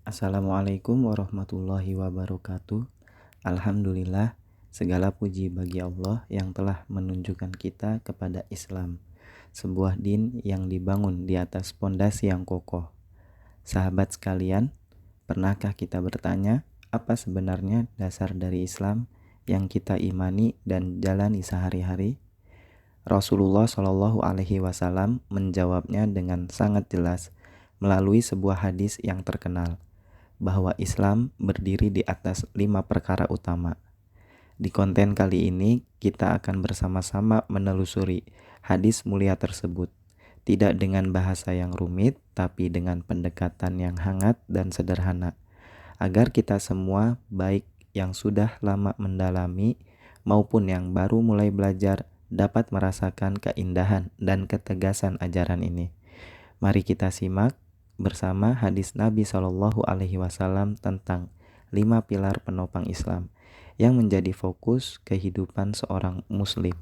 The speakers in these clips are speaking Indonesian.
Assalamualaikum warahmatullahi wabarakatuh. Alhamdulillah, segala puji bagi Allah yang telah menunjukkan kita kepada Islam, sebuah din yang dibangun di atas pondasi yang kokoh. Sahabat sekalian, pernahkah kita bertanya, apa sebenarnya dasar dari Islam yang kita imani dan jalani sehari-hari? Rasulullah Shallallahu Alaihi Wasallam menjawabnya dengan sangat jelas melalui sebuah hadis yang terkenal, bahwa Islam berdiri di atas 5 perkara utama. Di konten kali ini kita akan bersama-sama menelusuri hadis mulia tersebut, tidak dengan bahasa yang rumit, tapi dengan pendekatan yang hangat dan sederhana, agar kita semua, baik yang sudah lama mendalami maupun yang baru mulai belajar, dapat merasakan keindahan dan ketegasan ajaran ini. Mari kita simak bersama hadis Nabi Shallallahu Alaihi Wasallam tentang 5 pilar penopang Islam yang menjadi fokus kehidupan seorang Muslim.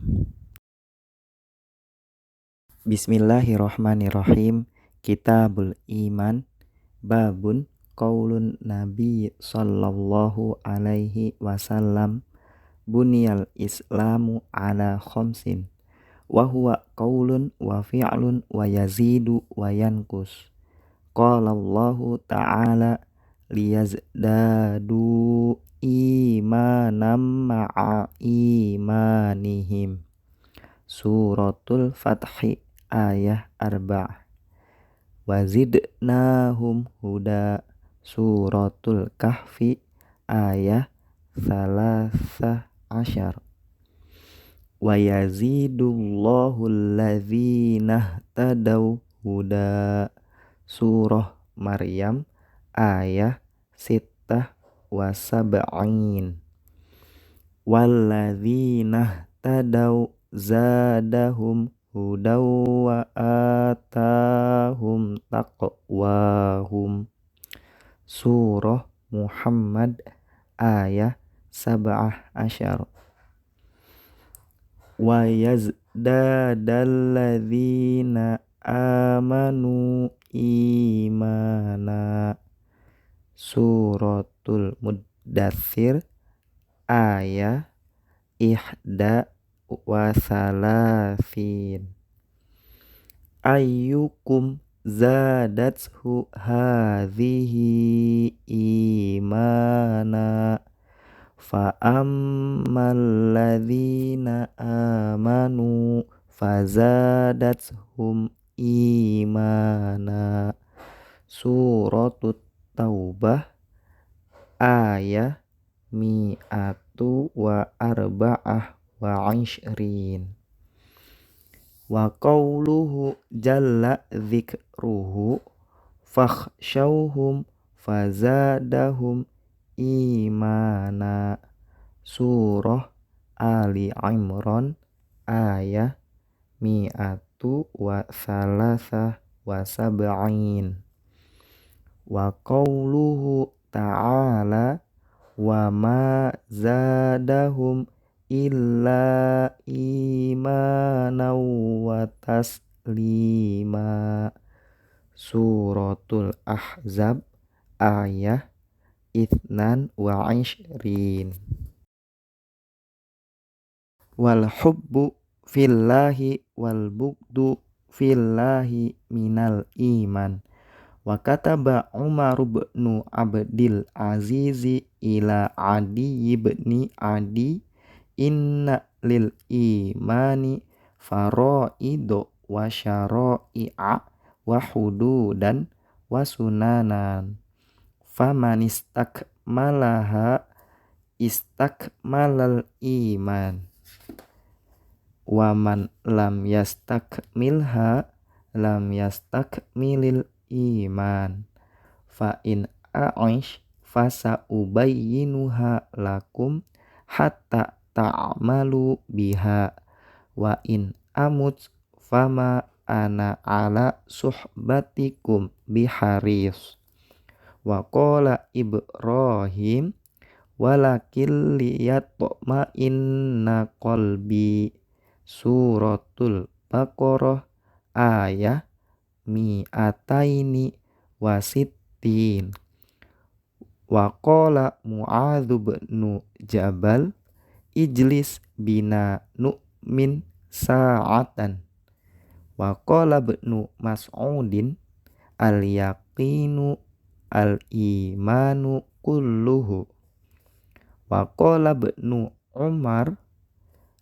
Bismillahirrahmanirrahim. Kitabul Iman, babun qaulun Nabi Shallallahu Alaihi Wasallam, buniyal Islamu ala khamsin, wa huwa qaulun wa fi'lun wa yazidu wa yankus. Qala Allahu ta'ala liyazdadu imanam ma'a imanihim. Suratul Fathi ayah 4. Wazidnahum huda. Suratul Kahfi ayah 13. Wa yazidullahu alladzina tadaw huda. Surah Maryam ayah 76. Walladzina tadaw zadahum hudaw wa atahum taqwahum. Surah Muhammad ayah 17. Wa yazdadalladzina amanu imana. Suratul Muddathir ayah 31. Ayyukum zadathu hadhihi imana fa ammal ladzina amanu fazadathum imana. Suratul Taubah ayah 124. Wa qauluhu jalla dzikruhu fakhshawhum fazadahum imana. Surah Ali Imran ayah 173. Wa qauluhu ta'ala wa ma zadahum illa imanan wa taslima. Suratul Ahzab ayah 22. Wal hubbu fillahi wal bugdu fillahi minal iman. Wa kataba Umar bin Abdil Aziz ila Adi ibni Adi, inna lil imani faraido wa syara'i'a wa hududan wa sunanan. Faman istakmalaha istakmalal iman. Wa man lam yastakmilha lam yastakmilil iman. Fa in a'ish fasa ubayyinuha lakum hatta ta'malu biha. Wa in amut fama ana ala suhbatikum biharis. Wa qala Ibrahim walakil liyatma inna qalbi. Suratul Baqarah ayah 260. Wa qala Mu'adz bin Jabal ijlis bina nu'min sa'atan. Wa qala ibnu Mas'udin al yaqinu al imanu kulluhu. Wa qala ibnu Umar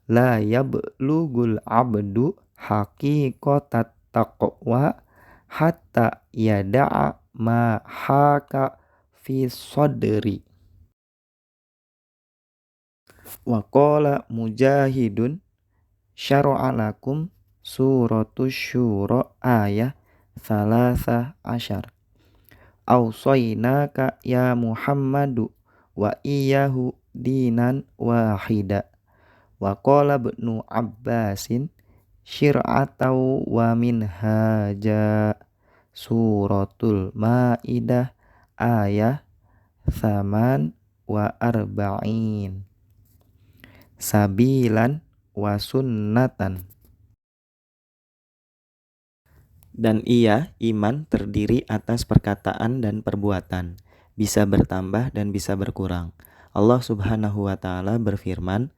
la yablugul abdu haqiqatat taqwa hatta yada'a ma haka fi sadri. Wa qala Mujahidun syara'a lakum suratus syura ayah 13. Awsaynaka ya Muhammadu wa iyyahu dinan wahida. Wa qala ibnu Abbasin syir'atau wa minhaja suratul Maidah ayah 8 wa arba'in. Sabilan wa sunnatan. Dan ia, iman, terdiri atas perkataan dan perbuatan, bisa bertambah dan bisa berkurang. Allah Subhanahu wa Ta'ala berfirman,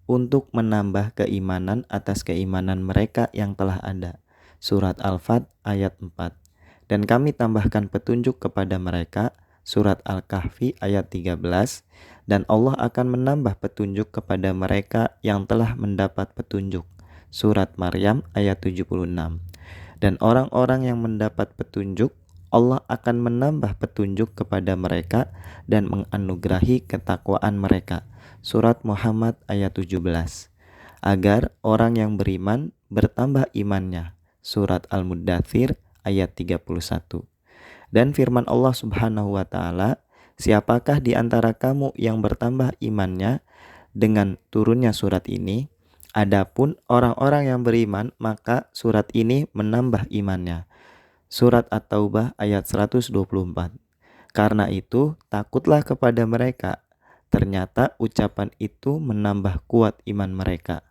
untuk menambah keimanan atas keimanan mereka yang telah ada. Surat Al-Fat ayat 4. Dan kami tambahkan petunjuk kepada mereka. Surat Al-Kahfi ayat 13. Dan Allah akan menambah petunjuk kepada mereka yang telah mendapat petunjuk. Surat Maryam ayat 76. Dan orang-orang yang mendapat petunjuk, Allah akan menambah petunjuk kepada mereka dan menganugerahi ketakwaan mereka. Surat Muhammad ayat 17. Agar orang yang beriman bertambah imannya. Surat Al-Muddathir ayat 31. Dan firman Allah Subhanahu wa Ta'ala, siapakah di antara kamu yang bertambah imannya dengan turunnya surat ini? Adapun orang-orang yang beriman, maka surat ini menambah imannya. Surat At-Taubah ayat 124. Karena itu takutlah kepada mereka. Ternyata ucapan itu menambah kuat iman mereka.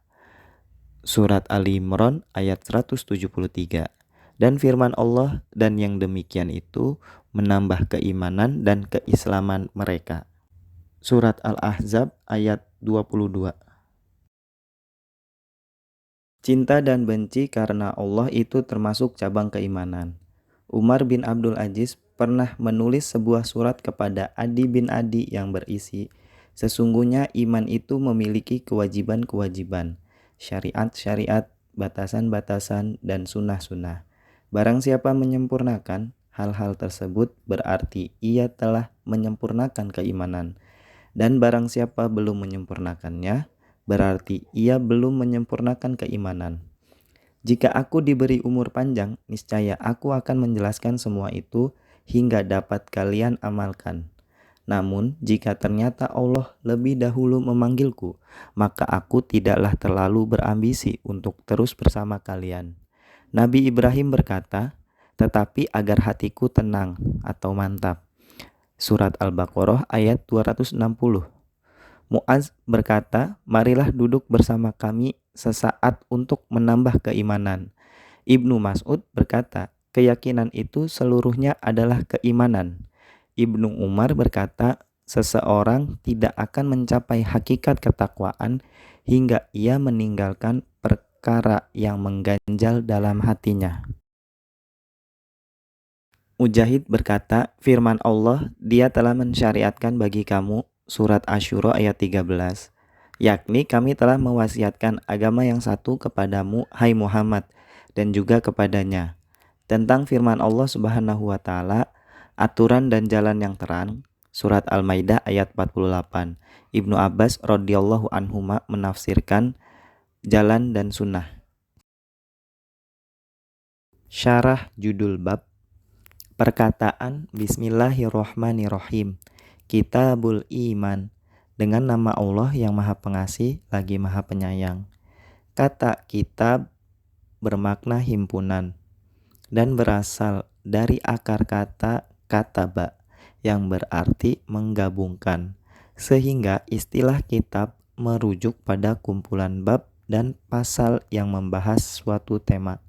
Surat Ali Imran ayat 173. Dan firman Allah, dan yang demikian itu menambah keimanan dan keislaman mereka. Surat Al-Ahzab ayat 22. Cinta dan benci karena Allah itu termasuk cabang keimanan. Umar bin Abdul Aziz pernah menulis sebuah surat kepada Adi bin Adi yang berisi, sesungguhnya iman itu memiliki kewajiban-kewajiban, syariat-syariat, batasan-batasan, dan sunnah-sunnah. Barang siapa menyempurnakan hal-hal tersebut, berarti ia telah menyempurnakan keimanan. Dan barang siapa belum menyempurnakannya, berarti ia belum menyempurnakan keimanan. Jika aku diberi umur panjang, niscaya aku akan menjelaskan semua itu hingga dapat kalian amalkan. Namun, jika ternyata Allah lebih dahulu memanggilku, maka aku tidaklah terlalu berambisi untuk terus bersama kalian. Nabi Ibrahim berkata, tetapi agar hatiku tenang atau mantap. Surat Al-Baqarah ayat 260. Mu'adz berkata, marilah duduk bersama kami sesaat untuk menambah keimanan. Ibnu Mas'ud berkata, keyakinan itu seluruhnya adalah keimanan. Ibnu Umar berkata, seseorang tidak akan mencapai hakikat ketakwaan hingga ia meninggalkan perkara yang mengganjal dalam hatinya. Mujahid berkata, firman Allah, dia telah mensyariatkan bagi kamu Surat Asy-Syura ayat 13, yakni kami telah mewasiatkan agama yang satu kepadamu, hai Muhammad, dan juga kepadanya. Tentang firman Allah Subhanahu wa Ta'ala, aturan dan jalan yang terang, Surat Al-Maidah ayat 48. Ibnu Abbas radhiyallahu anhuma menafsirkan jalan dan sunnah. Syarah judul bab, perkataan Bismillahirrohmanirrohim, Kitabul Iman, dengan nama Allah yang Maha Pengasih lagi Maha Penyayang. Kata kitab bermakna himpunan dan berasal dari akar kata kataba yang berarti menggabungkan, sehingga istilah kitab merujuk pada kumpulan bab dan pasal yang membahas suatu tema.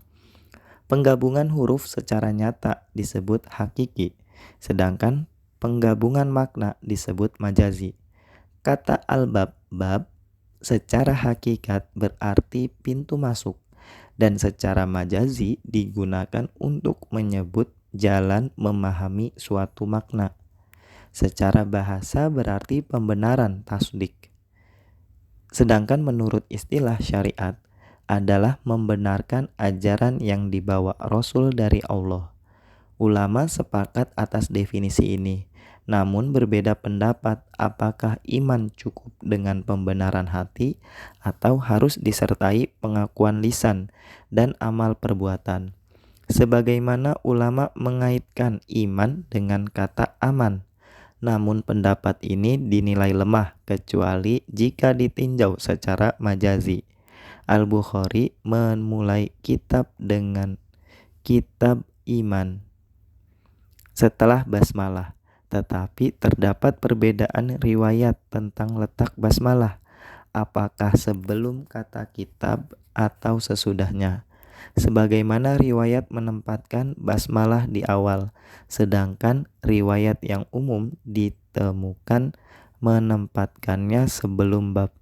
Penggabungan huruf secara nyata disebut hakiki, sedangkan penggabungan makna disebut majazi. Kata albab, bab, secara hakikat berarti pintu masuk, dan secara majazi digunakan untuk menyebut jalan memahami suatu makna. Secara bahasa berarti pembenaran, tasdik. Sedangkan menurut istilah syariat adalah membenarkan ajaran yang dibawa Rasul dari Allah. Ulama sepakat atas definisi ini, namun berbeda pendapat apakah iman cukup dengan pembenaran hati atau harus disertai pengakuan lisan dan amal perbuatan. Sebagaimana ulama mengaitkan iman dengan kata aman, namun pendapat ini dinilai lemah kecuali jika ditinjau secara majazi. Al-Bukhari memulai kitab dengan kitab iman setelah basmalah, tetapi terdapat perbedaan riwayat tentang letak basmalah, apakah sebelum kata kitab atau sesudahnya. Sebagaimana riwayat menempatkan basmalah di awal, sedangkan riwayat yang umum ditemukan menempatkannya sebelum bab.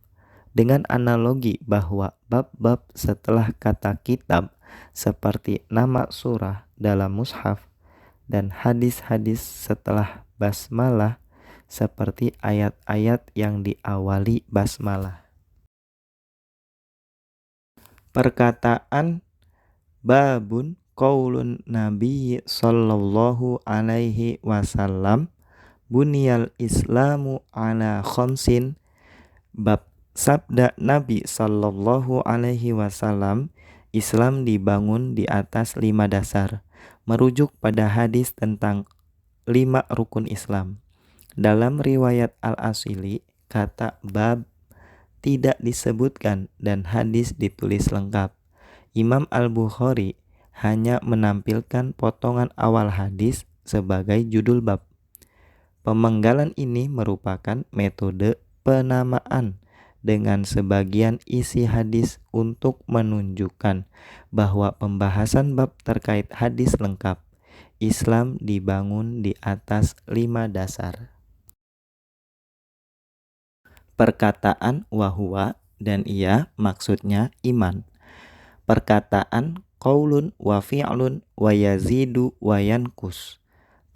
Dengan analogi bahwa bab-bab setelah kata kitab seperti nama surah dalam mushaf dan hadis-hadis setelah basmalah seperti ayat-ayat yang diawali basmalah. Perkataan babun qaulun Nabi sallallahu alaihi wasallam buniyal islamu ala khamsin. Bab sabda Nabi sallallahu alaihi wasallam, Islam dibangun di atas 5 dasar, merujuk pada hadis tentang 5 rukun Islam. Dalam riwayat Al-Asili, kata bab tidak disebutkan dan hadis ditulis lengkap. Imam Al-Bukhari hanya menampilkan potongan awal hadis sebagai judul bab. Pemenggalan ini merupakan metode penamaan dengan sebagian isi hadis untuk menunjukkan bahwa pembahasan bab terkait hadis lengkap. Islam dibangun di atas 5 dasar. Perkataan wahuwa dan ia maksudnya iman. Perkataan qaulun wa fi'lun wa yazidu wa yankus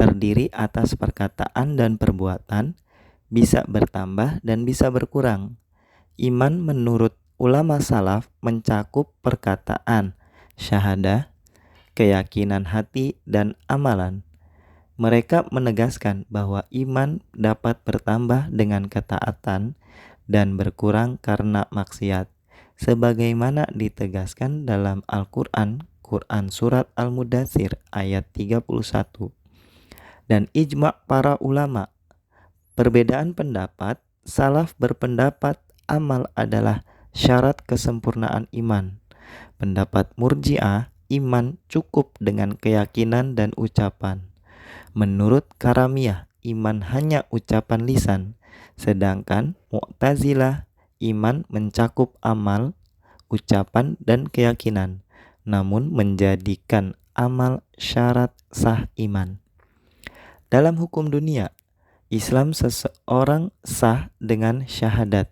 terdiri atas perkataan dan perbuatan, bisa bertambah dan bisa berkurang. Iman menurut ulama salaf mencakup perkataan, syahadah, keyakinan hati, dan amalan. Mereka menegaskan bahwa iman dapat bertambah dengan ketaatan dan berkurang karena maksiat, sebagaimana ditegaskan dalam Al-Quran, Quran Surat Al-Mudathir ayat 31. Dan ijma' para ulama. Perbedaan pendapat, salaf berpendapat amal adalah syarat kesempurnaan iman. Pendapat Murji'ah, iman cukup dengan keyakinan dan ucapan. Menurut Karamiyah, iman hanya ucapan lisan. Sedangkan Mu'tazilah, iman mencakup amal, ucapan, dan keyakinan, namun menjadikan amal syarat sah iman. Dalam hukum dunia, Islam seseorang sah dengan syahadat,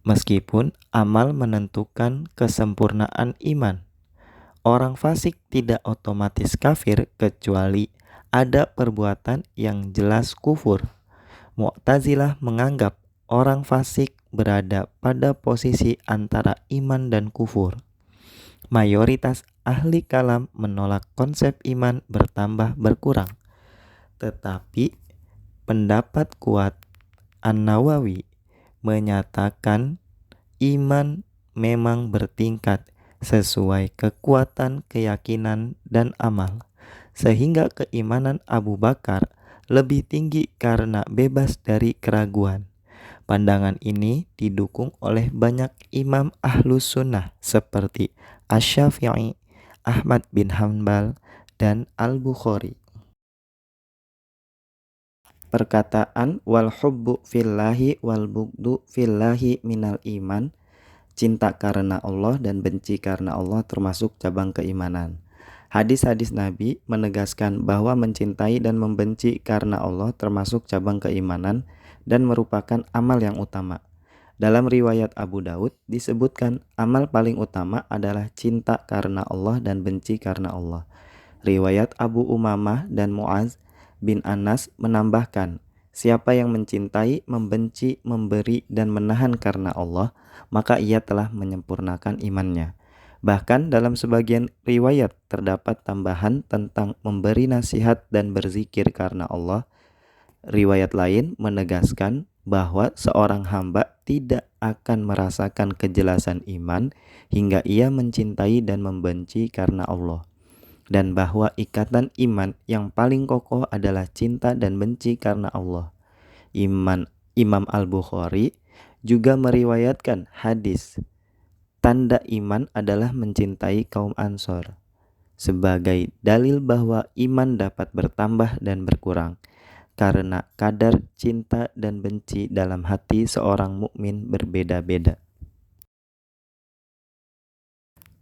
meskipun amal menentukan kesempurnaan iman. Orang fasik tidak otomatis kafir kecuali ada perbuatan yang jelas kufur. Mu'tazilah menganggap orang fasik berada pada posisi antara iman dan kufur. Mayoritas ahli kalam menolak konsep iman bertambah berkurang. Tetapi pendapat kuat An-Nawawi menyatakan iman memang bertingkat sesuai kekuatan keyakinan dan amal, sehingga keimanan Abu Bakar lebih tinggi karena bebas dari keraguan. Pandangan ini didukung oleh banyak imam ahlus sunnah seperti Asy-Syafi'i, Ahmad bin Hanbal, dan Al-Bukhari. Perkataan wal hubbu fillahi wal bugdu fillahi minal iman, cinta karena Allah dan benci karena Allah termasuk cabang keimanan. Hadis-hadis Nabi menegaskan bahwa mencintai dan membenci karena Allah termasuk cabang keimanan dan merupakan amal yang utama. Dalam riwayat Abu Daud disebutkan amal paling utama adalah cinta karena Allah dan benci karena Allah. Riwayat Abu Umamah dan Muaz bin Anas menambahkan, siapa yang mencintai, membenci, memberi, dan menahan karena Allah, maka ia telah menyempurnakan imannya. Bahkan dalam sebagian riwayat terdapat tambahan tentang memberi nasihat dan berzikir karena Allah. Riwayat lain menegaskan bahwa seorang hamba tidak akan merasakan kejelasan iman hingga ia mencintai dan membenci karena Allah, dan bahwa ikatan iman yang paling kokoh adalah cinta dan benci karena Allah. Imam Al-Bukhari juga meriwayatkan hadis, tanda iman adalah mencintai kaum Ansor, sebagai dalil bahwa iman dapat bertambah dan berkurang karena kadar cinta dan benci dalam hati seorang mukmin berbeda-beda.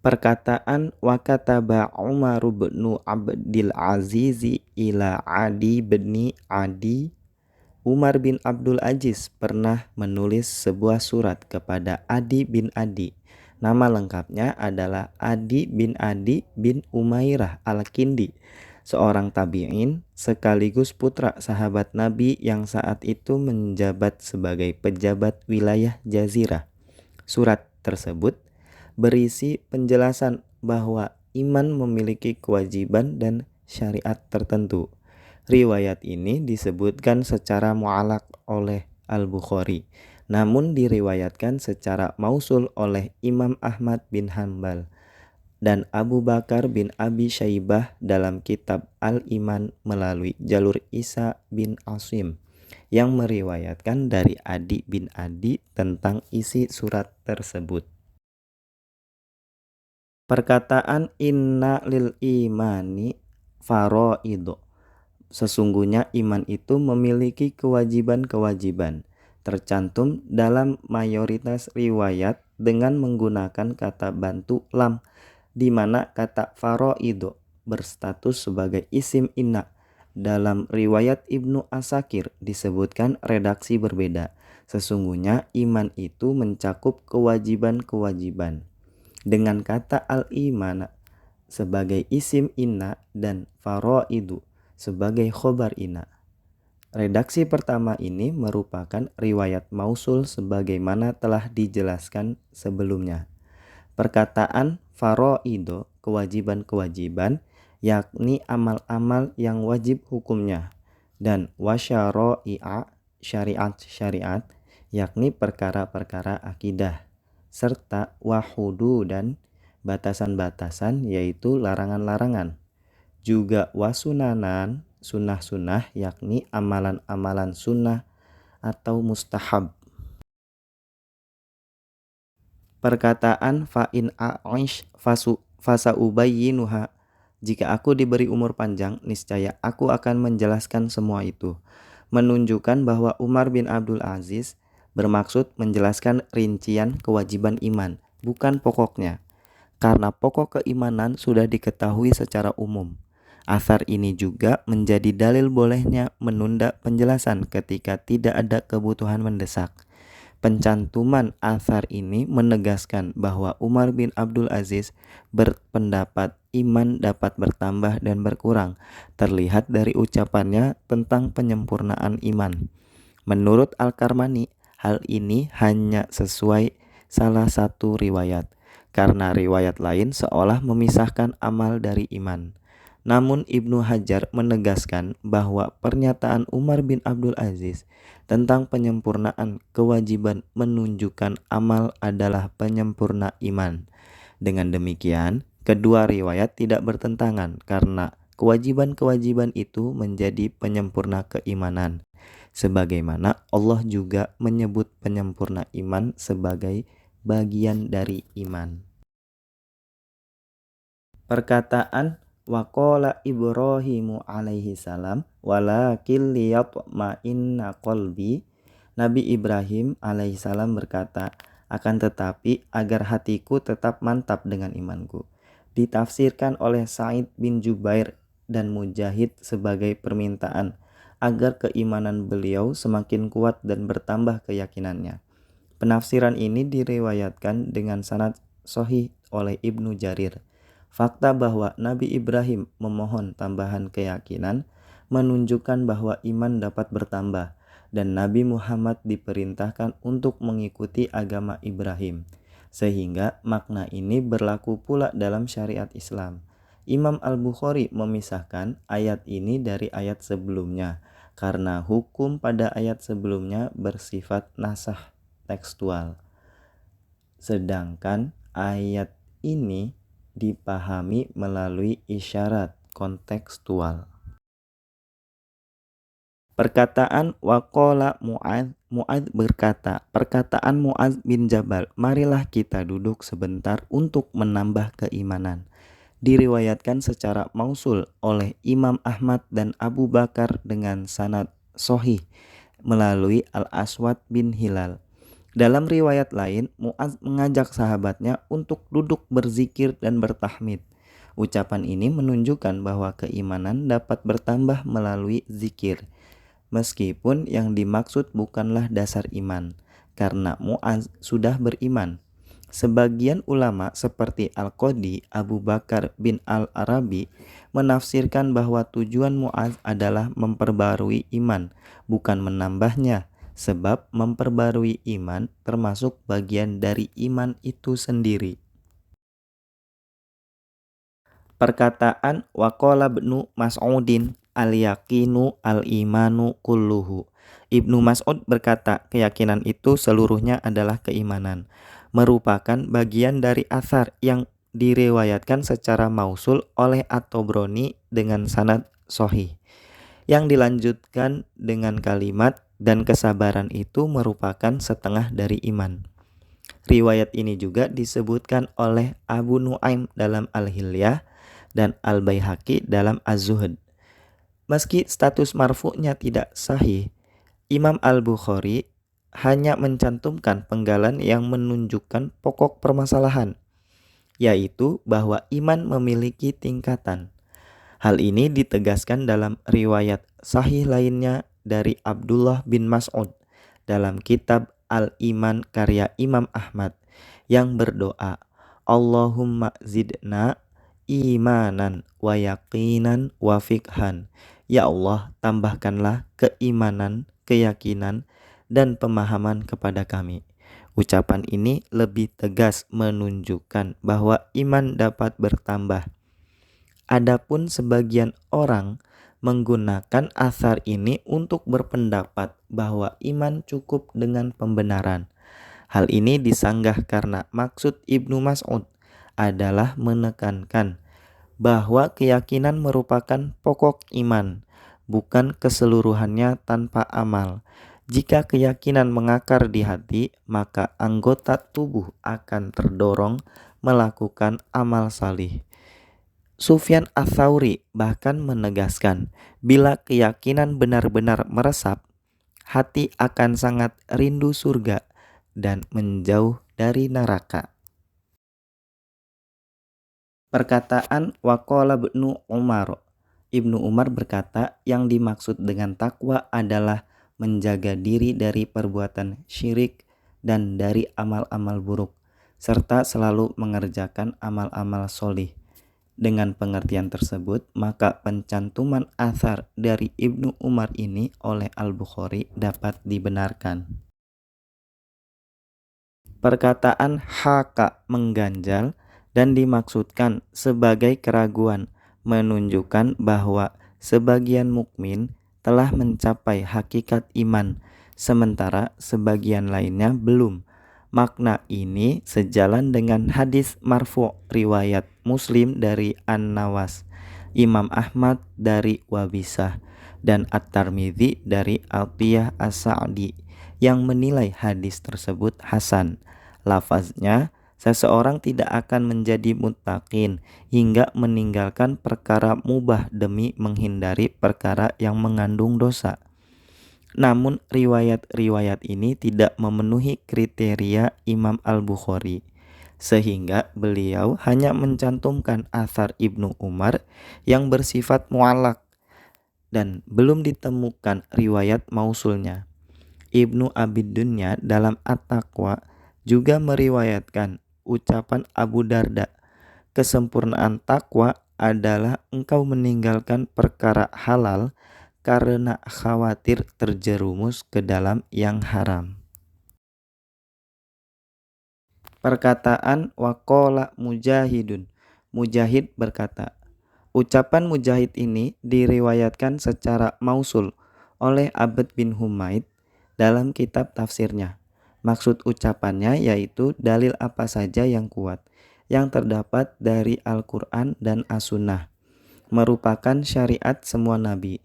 Perkataan wa kataba Umar bin Abdul Aziz ila Adi bin Adi. Umar bin Abdul Aziz pernah menulis sebuah surat kepada Adi bin Adi. Nama lengkapnya adalah Adi bin Umairah Al-Kindi, seorang tabi'in sekaligus putra sahabat Nabi yang saat itu menjabat sebagai pejabat wilayah Jazirah. Surat tersebut berisi penjelasan bahwa iman memiliki kewajiban dan syariat tertentu. Riwayat ini disebutkan secara mu'allaq oleh Al-Bukhari, namun diriwayatkan secara mausul oleh Imam Ahmad bin Hanbal dan Abu Bakar bin Abi Syaibah dalam kitab Al-Iman melalui jalur Isa bin Asim yang meriwayatkan dari Adi bin Adi tentang isi surat tersebut. Perkataan inna lil imani faraidho, sesungguhnya iman itu memiliki kewajiban-kewajiban, tercantum dalam mayoritas riwayat dengan menggunakan kata bantu lam, di mana kata faraidho berstatus sebagai isim inna. Dalam riwayat Ibnu Asakir disebutkan redaksi berbeda. Sesungguhnya iman itu mencakup kewajiban-kewajiban. Dengan kata al-iman sebagai isim inna dan faraidu sebagai khobar inna. Redaksi pertama ini merupakan riwayat mausul sebagaimana telah dijelaskan sebelumnya. Perkataan faraidu, kewajiban-kewajiban, yakni amal-amal yang wajib hukumnya, dan wasyara'i'a, syariat-syariat, yakni perkara-perkara akidah, serta wahudu dan batasan-batasan yaitu larangan-larangan. Juga wasunanan, sunnah-sunnah, yakni amalan-amalan sunnah atau mustahab. Perkataan fa'in a'ish fasaubayyinuha, jika aku diberi umur panjang, niscaya aku akan menjelaskan semua itu, menunjukkan bahwa Umar bin Abdul Aziz bermaksud menjelaskan rincian kewajiban iman, bukan pokoknya, karena pokok keimanan sudah diketahui secara umum. Athar ini juga menjadi dalil bolehnya menunda penjelasan ketika tidak ada kebutuhan mendesak. Pencantuman athar ini menegaskan bahwa Umar bin Abdul Aziz berpendapat iman dapat bertambah dan berkurang, terlihat dari ucapannya tentang penyempurnaan iman. Menurut Al-Karmani, hal ini hanya sesuai salah satu riwayat, karena riwayat lain seolah memisahkan amal dari iman. Namun Ibnu Hajar menegaskan bahwa pernyataan Umar bin Abdul Aziz tentang penyempurnaan kewajiban menunjukkan amal adalah penyempurna iman. Dengan demikian, kedua riwayat tidak bertentangan karena kewajiban-kewajiban itu menjadi penyempurna keimanan. Sebagaimana Allah juga menyebut penyempurna iman sebagai bagian dari iman. Perkataan waqala Ibrahimu alaihi salam walakin liyatma'inna qalbi, Nabi Ibrahim alaihi salam berkata, akan tetapi agar hatiku tetap mantap dengan imanku. ditafsirkan oleh Sa'id bin Jubair dan Mujahid sebagai permintaan agar keimanan beliau semakin kuat dan bertambah keyakinannya. Penafsiran ini diriwayatkan dengan sanad sahih oleh Ibnu Jarir. Fakta bahwa Nabi Ibrahim memohon tambahan keyakinan menunjukkan bahwa iman dapat bertambah dan Nabi Muhammad diperintahkan untuk mengikuti agama Ibrahim. Sehingga makna ini berlaku pula dalam syariat Islam. Imam Al-Bukhari memisahkan ayat ini dari ayat sebelumnya karena hukum pada ayat sebelumnya bersifat nasakh tekstual. Sedangkan ayat ini dipahami melalui isyarat kontekstual. Perkataan waqala Mu'adz berkata, perkataan Mu'adz bin Jabal, marilah kita duduk sebentar untuk menambah keimanan. Diriwayatkan secara mausul oleh Imam Ahmad dan Abu Bakar dengan sanad sahih melalui Al-Aswad bin Hilal. Dalam riwayat lain, Mu'adz mengajak sahabatnya untuk duduk berzikir dan bertahmid. Ucapan ini menunjukkan bahwa keimanan dapat bertambah melalui zikir. Meskipun yang dimaksud bukanlah dasar iman, karena Mu'adz sudah beriman. Sebagian ulama seperti Al-Qadi Abu Bakar bin Al-Arabi menafsirkan bahwa tujuan Mu'adz adalah memperbarui iman, bukan menambahnya, sebab memperbarui iman termasuk bagian dari iman itu sendiri. Perkataan waqala Ibnu Mas'udin al-yaqinu al-imanu kulluhu. Ibnu Mas'ud berkata, keyakinan itu seluruhnya adalah keimanan, merupakan bagian dari athar yang diriwayatkan secara mausul oleh At-Tabrani dengan sanad sahih, yang dilanjutkan dengan kalimat dan kesabaran itu merupakan setengah dari iman. Riwayat ini juga disebutkan oleh Abu Nuaim dalam Al-Hilyah dan Al-Baihaqi dalam Az-Zuhd. Meski status marfu'nya tidak sahih, Imam Al-Bukhari hanya mencantumkan penggalan yang menunjukkan pokok permasalahan, yaitu bahwa iman memiliki tingkatan. Hal ini ditegaskan dalam riwayat sahih lainnya dari Abdullah bin Mas'ud dalam kitab Al-Iman karya Imam Ahmad yang berdoa, Allahumma zidna imanan wa yaqinan wa fiqhan. Ya Allah, tambahkanlah keimanan, keyakinan, dan pemahaman kepada kami. Ucapan ini lebih tegas menunjukkan bahwa iman dapat bertambah. Adapun sebagian orang menggunakan athar ini untuk berpendapat bahwa iman cukup dengan pembenaran. Hal ini disanggah karena maksud Ibnu Mas'ud adalah menekankan bahwa keyakinan merupakan pokok iman, bukan keseluruhannya tanpa amal. Jika keyakinan mengakar di hati, maka anggota tubuh akan terdorong melakukan amal salih. Sufyan Ats-Tsauri bahkan menegaskan, bila keyakinan benar-benar meresap, hati akan sangat rindu surga dan menjauh dari neraka. Perkataan waqala Ibnu Umar. Ibnu Umar berkata, yang dimaksud dengan takwa adalah menjaga diri dari perbuatan syirik dan dari amal-amal buruk, serta selalu mengerjakan amal-amal solih. Dengan pengertian tersebut, maka pencantuman athar dari Ibnu Umar ini oleh Al-Bukhari dapat dibenarkan. Perkataan haka mengganjal dan dimaksudkan sebagai keraguan, menunjukkan bahwa sebagian mukmin telah mencapai hakikat iman, sementara sebagian lainnya belum. Makna ini sejalan dengan hadis marfu' riwayat Muslim dari An-Nawas, Imam Ahmad dari Wabisah, dan At-Tirmidzi dari Atiyah As-Sa'di yang menilai hadis tersebut hasan. Lafaznya, seseorang tidak akan menjadi muttaqin hingga meninggalkan perkara mubah demi menghindari perkara yang mengandung dosa. Namun riwayat-riwayat ini tidak memenuhi kriteria Imam Al-Bukhari. sehingga beliau hanya mencantumkan athar Ibnu Umar yang bersifat mu'allaq dan belum ditemukan riwayat mausulnya. Ibnu Abid Dunya dalam At-Taqwa juga meriwayatkan ucapan Abu Darda, kesempurnaan takwa adalah engkau meninggalkan perkara halal karena khawatir terjerumus ke dalam yang haram. Perkataan waqala Mujahidun. Mujahid berkata. Ucapan Mujahid ini diriwayatkan secara mausul oleh Abd bin Humaid dalam kitab tafsirnya. Maksud ucapannya yaitu dalil apa saja yang kuat yang terdapat dari Al-Quran dan As-Sunnah merupakan syariat semua nabi.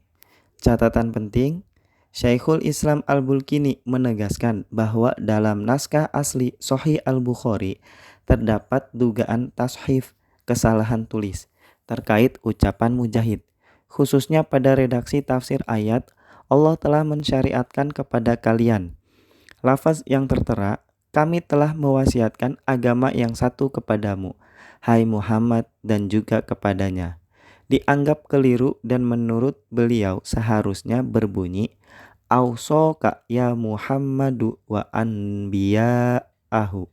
Catatan penting, Syekhul Islam Al-Bulkini menegaskan bahwa dalam naskah asli Sahih Al-Bukhari terdapat dugaan tashif, kesalahan tulis, terkait ucapan Mujahid. Khususnya pada redaksi tafsir ayat, Allah telah mensyariatkan kepada kalian. Lafaz yang tertera, kami telah mewasiatkan agama yang satu kepadamu, hai Muhammad, dan juga kepadanya. Dianggap keliru dan menurut beliau seharusnya berbunyi Ausoka ya Muhammadu wa anbiya'ahu,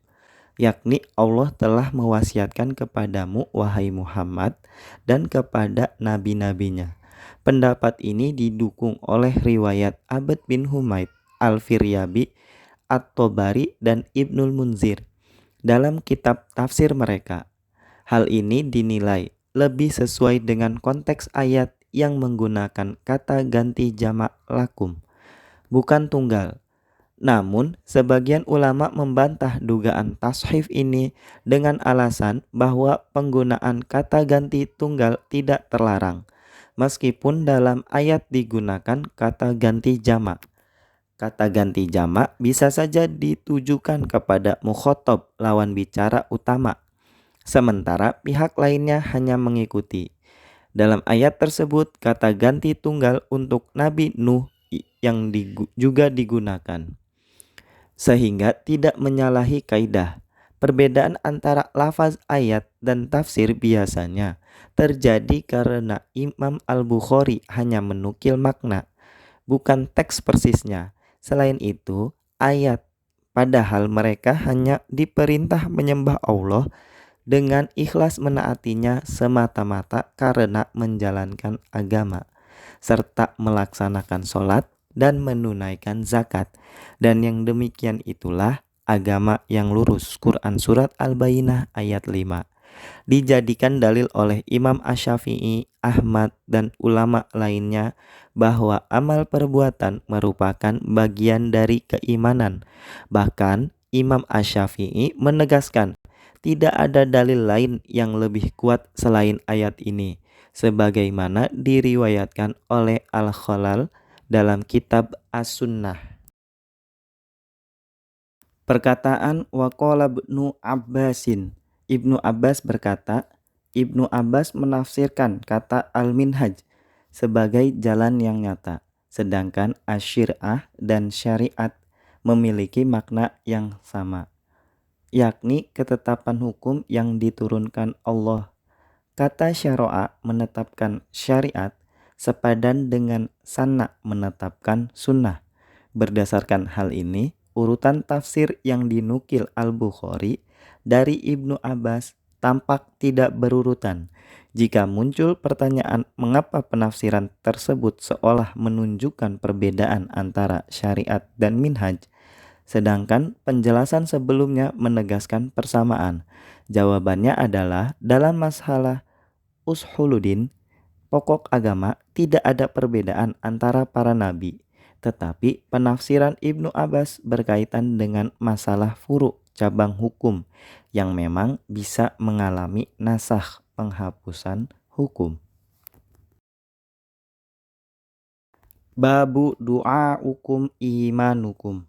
yakni Allah telah mewasiatkan kepadamu wahai Muhammad dan kepada nabi-nabinya. Pendapat ini didukung oleh riwayat Abd bin Humaid, Al-Firyabi, At-Tobari, dan Ibnul Munzir dalam kitab tafsir mereka. Hal ini dinilai lebih sesuai dengan konteks ayat yang menggunakan kata ganti jamak lakum, bukan tunggal. Namun, sebagian ulama membantah dugaan tashif ini dengan alasan bahwa penggunaan kata ganti tunggal tidak terlarang, meskipun dalam ayat digunakan kata ganti jamak. Kata ganti jamak bisa saja ditujukan kepada mukhotob lawan bicara utama, sementara pihak lainnya hanya mengikuti. Dalam ayat tersebut, kata ganti tunggal untuk Nabi Nuh yang juga digunakan, sehingga tidak menyalahi kaidah. Perbedaan antara lafaz ayat dan tafsir biasanya terjadi karena Imam Al-Bukhari hanya menukil makna, bukan teks persisnya. Selain itu, ayat, padahal mereka hanya diperintah menyembah Allah dengan ikhlas menaatinya semata-mata karena menjalankan agama, serta melaksanakan sholat dan menunaikan zakat. Dan yang demikian itulah agama yang lurus. Quran Surat Al-Bayyinah ayat 5. Dijadikan dalil oleh Imam Asy-Syafi'i, Ahmad, dan ulama lainnya bahwa amal perbuatan merupakan bagian dari keimanan. Bahkan Imam Asy-Syafi'i menegaskan tidak ada dalil lain yang lebih kuat selain ayat ini, sebagaimana diriwayatkan oleh Al-Khalal dalam kitab As-Sunnah. Perkataan waqala Ibnu Abbasin. Ibnu Abbas berkata, Ibnu Abbas menafsirkan kata al-minhaj sebagai jalan yang nyata, sedangkan asyirah dan syariat memiliki makna yang sama, yakni ketetapan hukum yang diturunkan Allah. Kata syara'a menetapkan syariat sepadan dengan sanna menetapkan sunnah. Berdasarkan hal ini, urutan tafsir yang dinukil Al-Bukhari dari Ibnu Abbas tampak tidak berurutan. Jika muncul pertanyaan mengapa penafsiran tersebut seolah menunjukkan perbedaan antara syariat dan minhaj, sedangkan penjelasan sebelumnya menegaskan persamaan, jawabannya adalah dalam masalah ushuluddin, pokok agama, tidak ada perbedaan antara para nabi. Tetapi penafsiran Ibnu Abbas berkaitan dengan masalah furu, cabang hukum, yang memang bisa mengalami nasakh, penghapusan hukum. Babu du'aukum imanukum.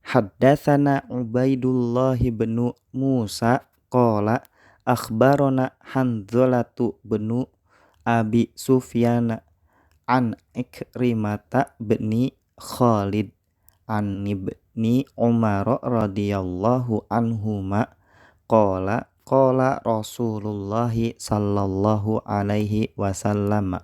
Haddatsana Ubaidullah bin Musa qala akhbarana Hanzalatu bin Abi Sufyan an Ikrimata bin Khalid an ibni Umar radhiyallahu anhuma qala Rasulullah sallallahu alaihi wasallam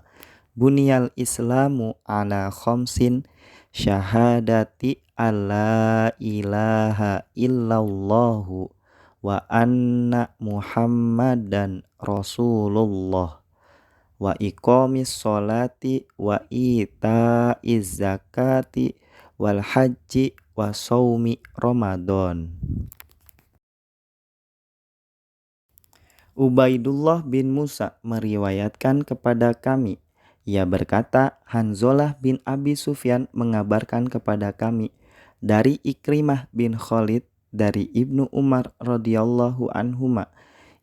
buniyal islamu ala khamsin syahadati alla ilaha illallahu wa anna muhammadan rasulullah wa iqamis sholati wa itaiz zakati wal haji wa saumi ramadan. Ubaidullah bin Musa meriwayatkan kepada kami, ia berkata, Hanzalah bin Abi Sufyan mengabarkan kepada kami dari Ikrimah bin Khalid dari Ibnu Umar radhiyallahu anhuma.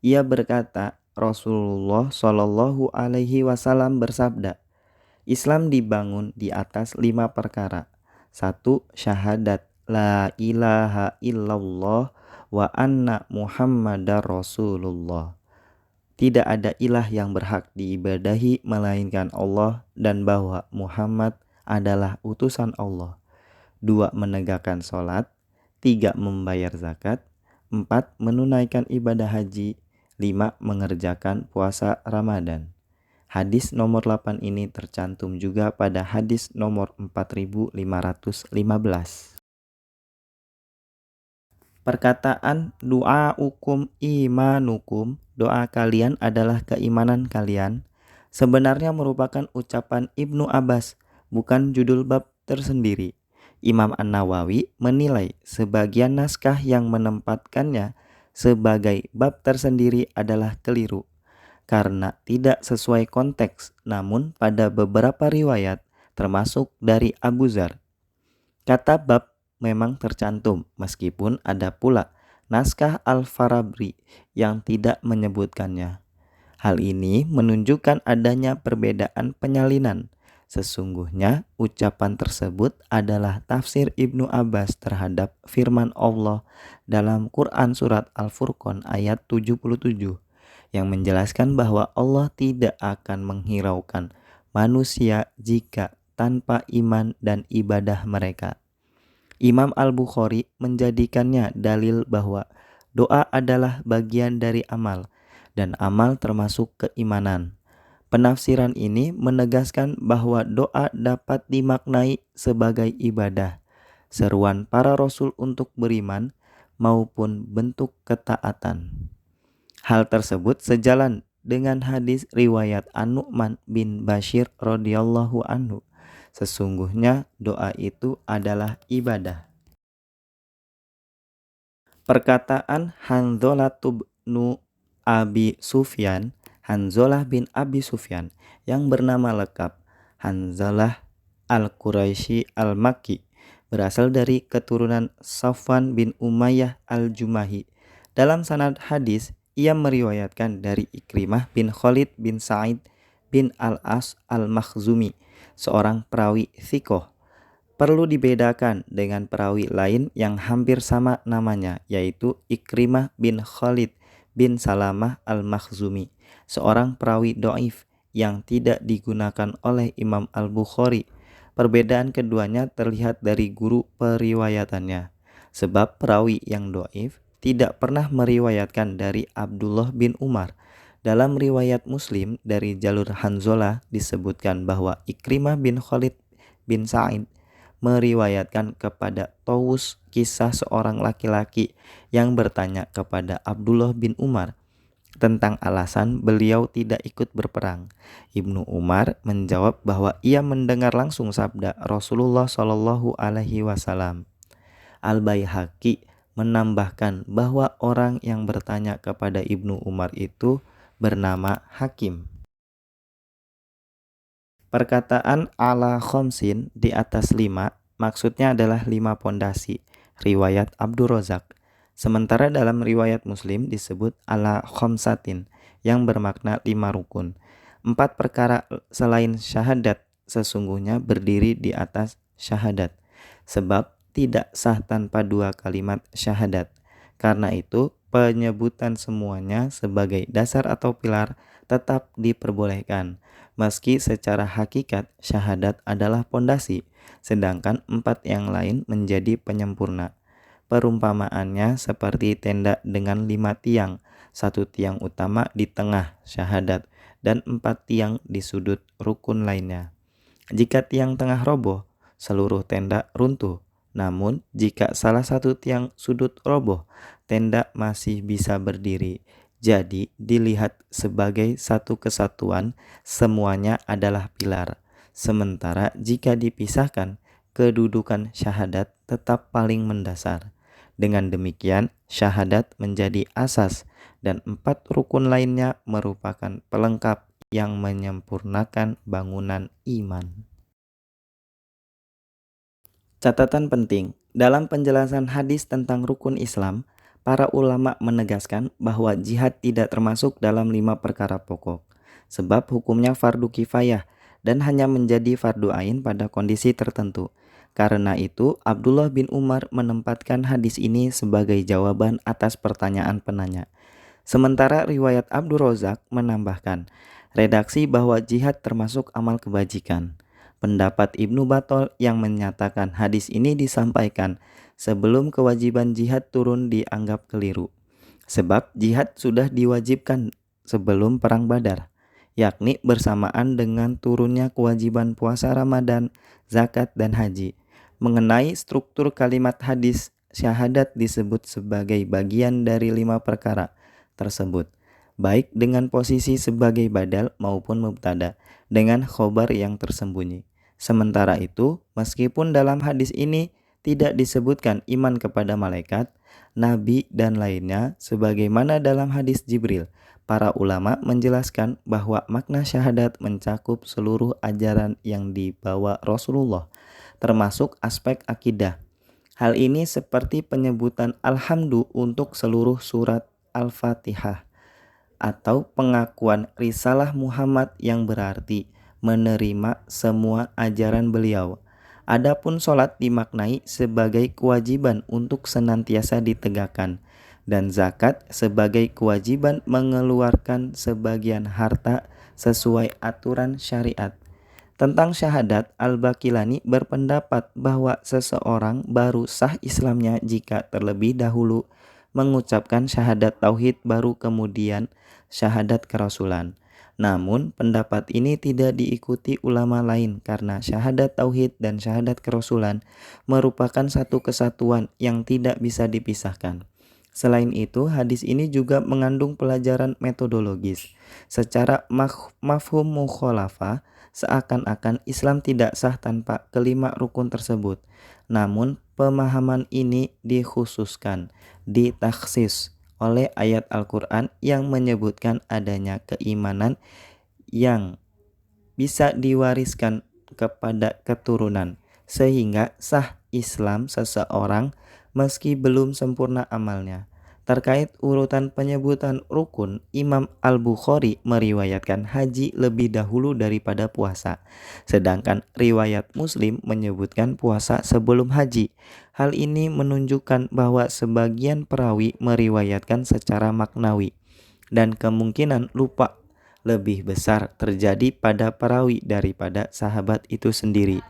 Ia berkata, Rasulullah shallallahu alaihi wasallam bersabda, Islam dibangun di atas 5 perkara. 1. Syahadat la ilaha illallah wa anna muhammadar rasulullah. Tidak ada ilah yang berhak diibadahi melainkan Allah dan bahwa Muhammad adalah utusan Allah. 2. Menegakkan sholat. 3. Membayar zakat. 4. Menunaikan ibadah haji. 5. Mengerjakan puasa Ramadan. Hadis nomor 8 ini tercantum juga pada hadis nomor 4515. Perkataan du'aukum imanukum, doa kalian adalah keimanan kalian, sebenarnya merupakan ucapan Ibnu Abbas, bukan judul bab tersendiri. Imam An-Nawawi menilai sebagian naskah yang menempatkannya sebagai bab tersendiri adalah keliru, karena tidak sesuai konteks, namun pada beberapa riwayat, termasuk dari Abu Dzar, kata bab memang tercantum, meskipun ada pula naskah Al-Farabri yang tidak menyebutkannya. Hal ini menunjukkan adanya perbedaan penyalinan. Sesungguhnya ucapan tersebut adalah tafsir Ibnu Abbas terhadap firman Allah dalam Quran surat Al-Furqan ayat 77 yang menjelaskan bahwa Allah tidak akan menghiraukan manusia jika tanpa iman dan ibadah mereka. Imam Al-Bukhari menjadikannya dalil bahwa doa adalah bagian dari amal dan amal termasuk keimanan. Penafsiran ini menegaskan bahwa doa dapat dimaknai sebagai ibadah, seruan para rasul untuk beriman maupun bentuk ketaatan. Hal tersebut sejalan dengan hadis riwayat An-Nu'man bin Bashir radhiyallahu anhu. Sesungguhnya doa itu adalah ibadah. Perkataan Hanzalah bin Abi Sufyan, Hanzalah bin Abi Sufyan yang bernama lengkap Hanzalah Al-Quraisy Al-Makki, berasal dari keturunan Safwan bin Umayyah Al-Jumahi. Dalam sanad hadis, ia meriwayatkan dari Ikrimah bin Khalid bin Sa'id bin Al-As Al-Makhzumi, seorang perawi thiqah. Perlu dibedakan dengan perawi lain yang hampir sama namanya, yaitu Ikrimah bin Khalid bin Salamah Al-Makhzumi, seorang perawi dhaif yang tidak digunakan oleh Imam Al-Bukhari. Perbedaan keduanya terlihat dari guru periwayatannya, sebab perawi yang dhaif tidak pernah meriwayatkan dari Abdullah bin Umar. Dalam riwayat Muslim dari jalur Hanzalah disebutkan bahwa Ikrimah bin Khalid bin Sa'id meriwayatkan kepada Tawus kisah seorang laki-laki yang bertanya kepada Abdullah bin Umar tentang alasan beliau tidak ikut berperang. Ibnu Umar menjawab bahwa ia mendengar langsung sabda Rasulullah Shallallahu alaihi wasallam. Al-Baihaqi menambahkan bahwa orang yang bertanya kepada Ibnu Umar itu bernama Hakim. Perkataan ala khomsin di atas 5 maksudnya adalah 5 pondasi, riwayat Abdur Razak. Sementara dalam riwayat Muslim disebut ala khomsatin yang bermakna 5 rukun. 4 perkara selain syahadat sesungguhnya berdiri di atas syahadat, sebab tidak sah tanpa 2 kalimat syahadat. Karena itu penyebutan semuanya sebagai dasar atau pilar tetap diperbolehkan, meski secara hakikat syahadat adalah pondasi, sedangkan 4 yang lain menjadi penyempurna. Perumpamaannya seperti tenda dengan 5 tiang, 1 tiang utama di tengah syahadat, dan 4 tiang di sudut rukun lainnya. Jika tiang tengah roboh, seluruh tenda runtuh. Namun, jika salah satu tiang sudut roboh, tenda masih bisa berdiri. Jadi, dilihat sebagai satu kesatuan, semuanya adalah pilar. Sementara jika dipisahkan, kedudukan syahadat tetap paling mendasar. Dengan demikian, syahadat menjadi asas dan 4 rukun lainnya merupakan pelengkap yang menyempurnakan bangunan iman. Catatan penting, dalam penjelasan hadis tentang rukun Islam, para ulama menegaskan bahwa jihad tidak termasuk dalam 5 perkara pokok, sebab hukumnya fardu kifayah dan hanya menjadi fardu ain pada kondisi tertentu. Karena itu, Abdullah bin Umar menempatkan hadis ini sebagai jawaban atas pertanyaan penanya. Sementara riwayat Abdur Razak menambahkan, redaksi bahwa jihad termasuk amal kebajikan. Pendapat Ibnu Batol yang menyatakan hadis ini disampaikan sebelum kewajiban jihad turun dianggap keliru. Sebab jihad sudah diwajibkan sebelum perang Badar, yakni bersamaan dengan turunnya kewajiban puasa Ramadan, zakat, dan haji. Mengenai struktur kalimat hadis, syahadat disebut sebagai bagian dari 5 perkara tersebut, baik dengan posisi sebagai badal maupun mubtada, dengan khobar yang tersembunyi. Sementara itu, meskipun dalam hadis ini tidak disebutkan iman kepada malaikat, nabi, dan lainnya, sebagaimana dalam hadis Jibril, para ulama menjelaskan bahwa makna syahadat mencakup seluruh ajaran yang dibawa Rasulullah, termasuk aspek akidah. Hal ini seperti penyebutan alhamdu untuk seluruh surat Al-Fatihah, atau pengakuan risalah Muhammad yang berarti menerima semua ajaran beliau. Adapun sholat dimaknai sebagai kewajiban untuk senantiasa ditegakkan, dan zakat sebagai kewajiban mengeluarkan sebagian harta sesuai aturan syariat. Tentang syahadat, Al-Baqilani berpendapat bahwa seseorang baru sah Islamnya jika terlebih dahulu mengucapkan syahadat tauhid baru kemudian syahadat kerasulan. Namun, pendapat ini tidak diikuti ulama lain karena syahadat tauhid dan syahadat kerasulan merupakan satu kesatuan yang tidak bisa dipisahkan. Selain itu, hadis ini juga mengandung pelajaran metodologis. Secara mafhum mukhalafah, seakan-akan Islam tidak sah tanpa kelima rukun tersebut. Namun, pemahaman ini dikhususkan, ditaksis oleh ayat Al-Quran yang menyebutkan adanya keimanan yang bisa diwariskan kepada keturunan, sehingga sah Islam seseorang meski belum sempurna amalnya. Terkait urutan penyebutan rukun, Imam Al-Bukhari meriwayatkan haji lebih dahulu daripada puasa, sedangkan riwayat Muslim menyebutkan puasa sebelum haji. Hal ini menunjukkan bahwa sebagian perawi meriwayatkan secara maknawi, dan kemungkinan lupa lebih besar terjadi pada perawi daripada sahabat itu sendiri.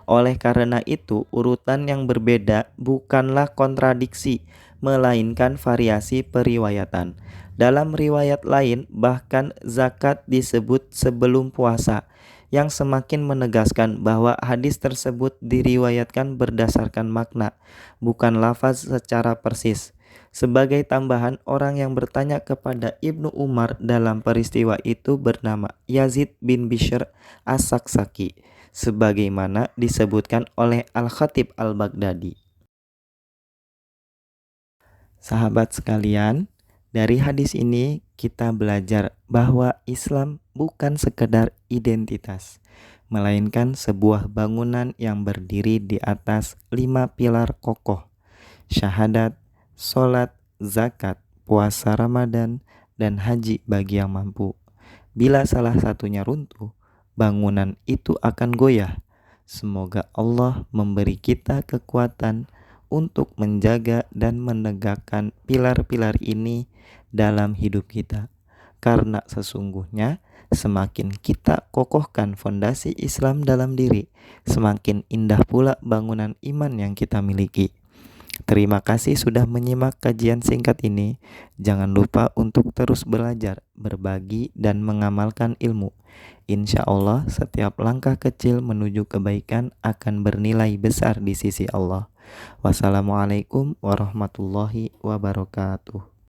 Oleh karena itu, urutan yang berbeda bukanlah kontradiksi, melainkan variasi periwayatan. Dalam riwayat lain, bahkan zakat disebut sebelum puasa, yang semakin menegaskan bahwa hadis tersebut diriwayatkan berdasarkan makna, bukan lafaz secara persis. Sebagai tambahan, orang yang bertanya kepada Ibnu Umar dalam peristiwa itu bernama Yazid bin Bishr As-Saksaki, sebagaimana disebutkan oleh Al-Khatib Al-Baghdadi. Sahabat sekalian, dari hadis ini kita belajar bahwa Islam bukan sekedar identitas, melainkan sebuah bangunan yang berdiri di atas 5 pilar kokoh: syahadat, sholat, zakat, puasa Ramadan, dan haji bagi yang mampu. Bila salah satunya runtuh, bangunan itu akan goyah. Semoga Allah memberi kita kekuatan untuk menjaga dan menegakkan pilar-pilar ini dalam hidup kita. Karena sesungguhnya semakin kita kokohkan fondasi Islam dalam diri, semakin indah pula bangunan iman yang kita miliki. Terima kasih sudah menyimak kajian singkat ini. Jangan lupa untuk terus belajar, berbagi, dan mengamalkan ilmu. Insya Allah, setiap langkah kecil menuju kebaikan akan bernilai besar di sisi Allah. Wassalamualaikum warahmatullahi wabarakatuh.